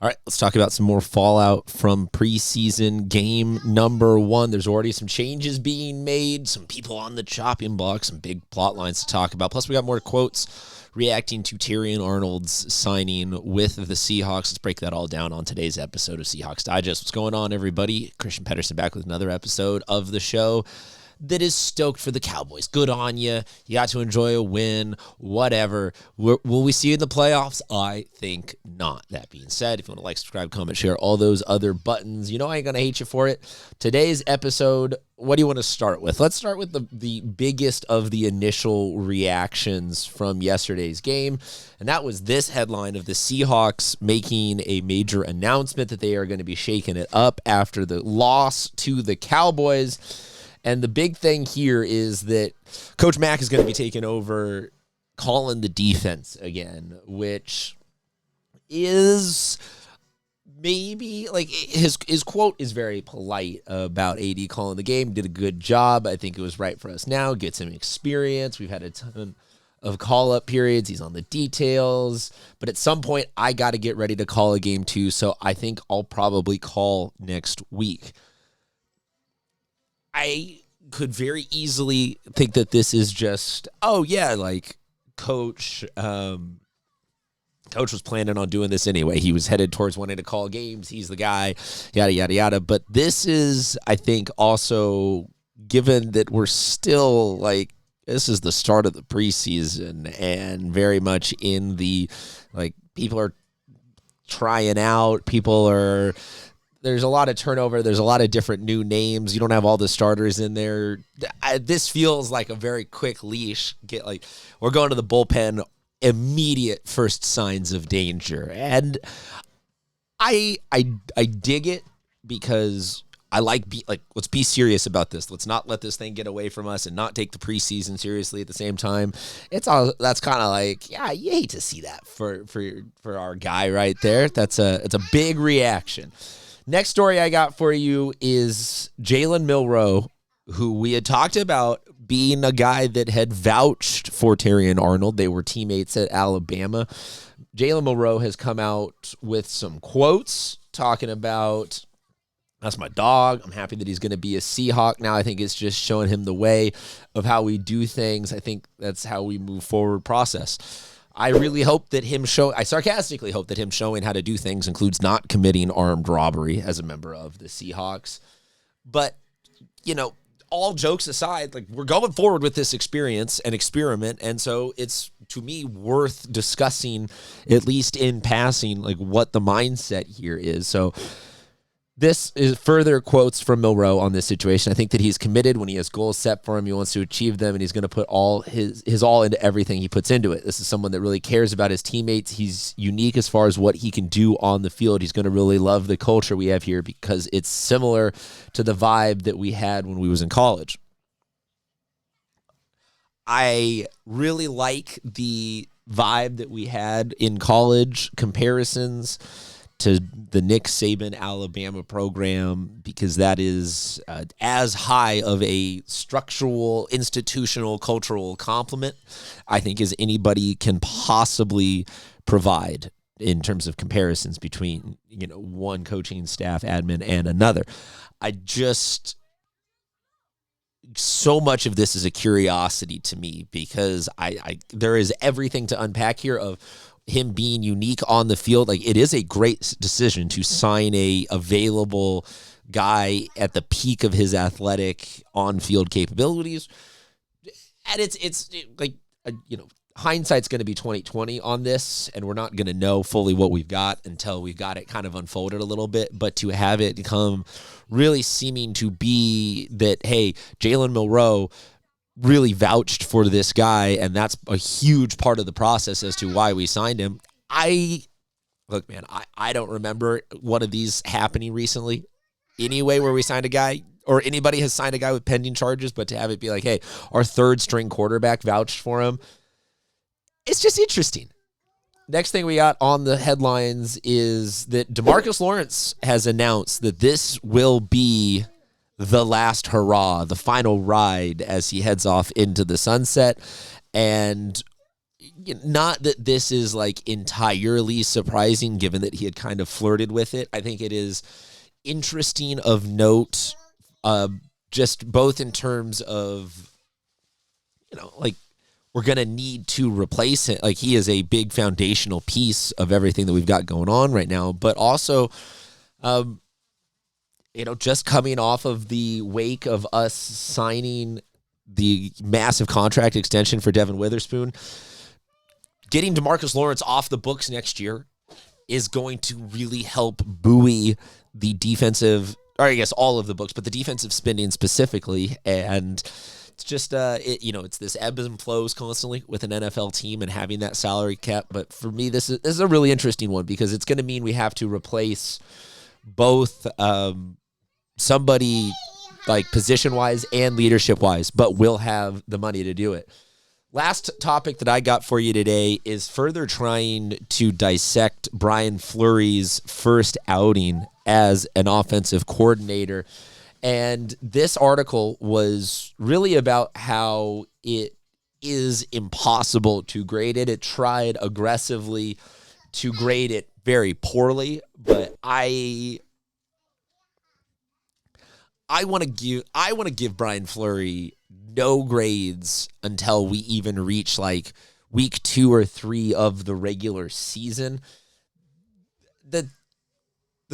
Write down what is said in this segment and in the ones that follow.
All right, let's talk about some more fallout from preseason game number 1. There's already some changes being made, some people on the chopping block, some big plot lines to talk about. Plus, we got more quotes reacting to Terrion Arnold's signing with the Seahawks. Let's break that all down on today's episode of Seahawks Digest. What's going on, everybody? Christian Pedersen back with another episode of the show that is stoked for the Cowboys. Good on you. You got to enjoy a win, whatever. Will we see you in the playoffs? I think not. That being said, if you want to like, subscribe, comment, share, all those other buttons, you know I ain't going to hate you for it. Today's episode, what do you want to start with? Let's start with the biggest of the initial reactions from yesterday's game, and that was this headline of the Seahawks making a major announcement that they are going to be shaking it up after the loss to the Cowboys. And the big thing here is that Coach Mack is going to be taking over calling the defense again, which is maybe like his quote is very polite about AD calling the game. Did a good job. I think it was right for us now. Get some experience. We've had a ton of call-up periods. He's on the details. But at some point, I got to get ready to call a game too. So I think I'll probably call next week. I could very easily think that this is just, like Coach was planning on doing this anyway. He was headed towards wanting to call games. He's the guy, yada, yada, yada. But this is, I think, also, given that we're still, this is the start of the preseason and very much in the, people are trying out. There's a lot of turnover. There's a lot of different new names. You don't have all the starters in there. This feels like a very quick leash. We're going to the bullpen, immediate first signs of danger. And I dig it because I let's be serious about this. Let's not let this thing get away from us and not take the preseason seriously at the same time. That's kind of you hate to see that for our guy right there. It's a big reaction. Next story I got for you is Jalen Milroe, who we had talked about being a guy that had vouched for Terrion Arnold. They were teammates at Alabama. Jalen Milroe has come out with some quotes talking about, that's my dog. I'm happy that he's going to be a Seahawk now. I think it's just showing him the way of how we do things. I think that's how we move forward process. I sarcastically hope that him showing how to do things includes not committing armed robbery as a member of the Seahawks. But, all jokes aside, we're going forward with this experience and experiment. And so it's, to me, worth discussing, at least in passing, what the mindset here is. So this is further quotes from Milroe on this situation. I think that he's committed when he has goals set for him. He wants to achieve them, and he's going to put all his all into everything he puts into it. This is someone that really cares about his teammates. He's unique as far as what he can do on the field. He's going to really love the culture we have here because it's similar to the vibe that we had when we was in college. I really like the vibe that we had in college, comparisons to the Nick Saban Alabama program, because that is as high of a structural, institutional, cultural complement, I think, as anybody can possibly provide in terms of comparisons between, one coaching staff, admin, and another. So much of this is a curiosity to me because there is everything to unpack here of him being unique on the field. It is a great decision to sign a available guy at the peak of his athletic on-field capabilities. And hindsight's going to be 20/20 on this, and we're not going to know fully what we've got until we've got it kind of unfolded a little bit. But to have it become really seeming to be that, hey, Jalen Milroe really vouched for this guy, and that's a huge part of the process as to why we signed him. I don't remember one of these happening recently anyway, where we signed a guy or anybody has signed a guy with pending charges, but to have it be hey, our third string quarterback vouched for him, it's just interesting. Next thing we got on the headlines is that Demarcus Lawrence has announced that this will be the last hurrah, the final ride as he heads off into the sunset. And not that this is like entirely surprising given that he had kind of flirted with it. I think it is interesting of note, just both in terms of, like, we're going to need to replace it. Like, he is a big foundational piece of everything that we've got going on right now, but also, just coming off of the wake of us signing the massive contract extension for Devon Witherspoon, getting Demarcus Lawrence off the books next year is going to really help buoy the defensive, or I guess all of the books, but the defensive spending specifically. And it's just, it's this ebbs and flows constantly with an NFL team and having that salary cap. But for me, this is a really interesting one because it's going to mean we have to replace both somebody like position-wise and leadership-wise, but we'll have the money to do it. Last topic that I got for you today is further trying to dissect Brian Fleury's first outing as an offensive coordinator. And this article was really about how it is impossible to grade it. It tried aggressively to grade it very poorly, but I want to give Brian Fleury no grades until we even reach like week 2 or 3 of the regular season. The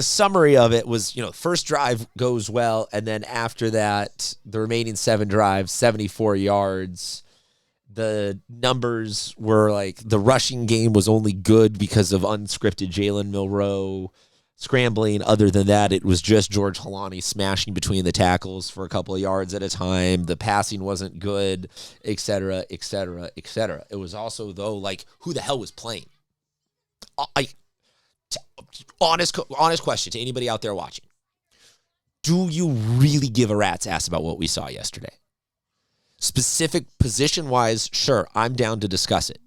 summary of it was, first drive goes well, and then after that, the remaining 7 drives, 74 yards. The numbers were like the rushing game was only good because of unscripted Jalen Milroe scrambling. Other than that, it was just George Holani smashing between the tackles for a couple of yards at a time. The passing wasn't good, et cetera, et cetera, et cetera. It was also, though, like, who the hell was playing? Honest question to anybody out there watching. Do you really give a rat's ass about what we saw yesterday? Specific position-wise, sure, I'm down to discuss it.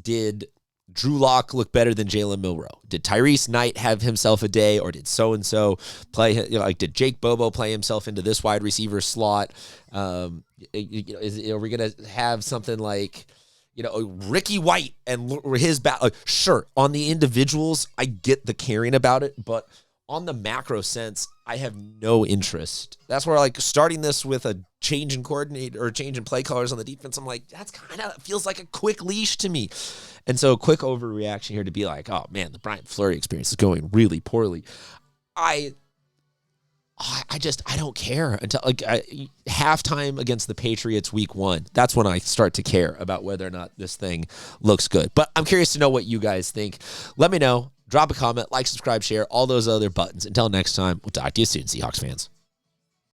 Did Drew Lock look better than Jalen Milroe? Did Tyrese Knight have himself a day, or did so-and-so play? Did Jake Bobo play himself into this wide receiver slot? Are we going to have something like, Ricky White and his back? Sure, on the individuals, I get the caring about it, but on the macro sense, I have no interest. That's where, starting this with a change in coordinator or change in play callers on the defense, I'm like, that's kind of feels like a quick leash to me. And so, quick overreaction here to be like, oh man, the Brian Fleury experience is going really poorly. I don't care until halftime against the Patriots week 1. That's when I start to care about whether or not this thing looks good. But I'm curious to know what you guys think. Let me know. Drop a comment, like, subscribe, share, all those other buttons. Until next time, we'll talk to you soon, Seahawks fans.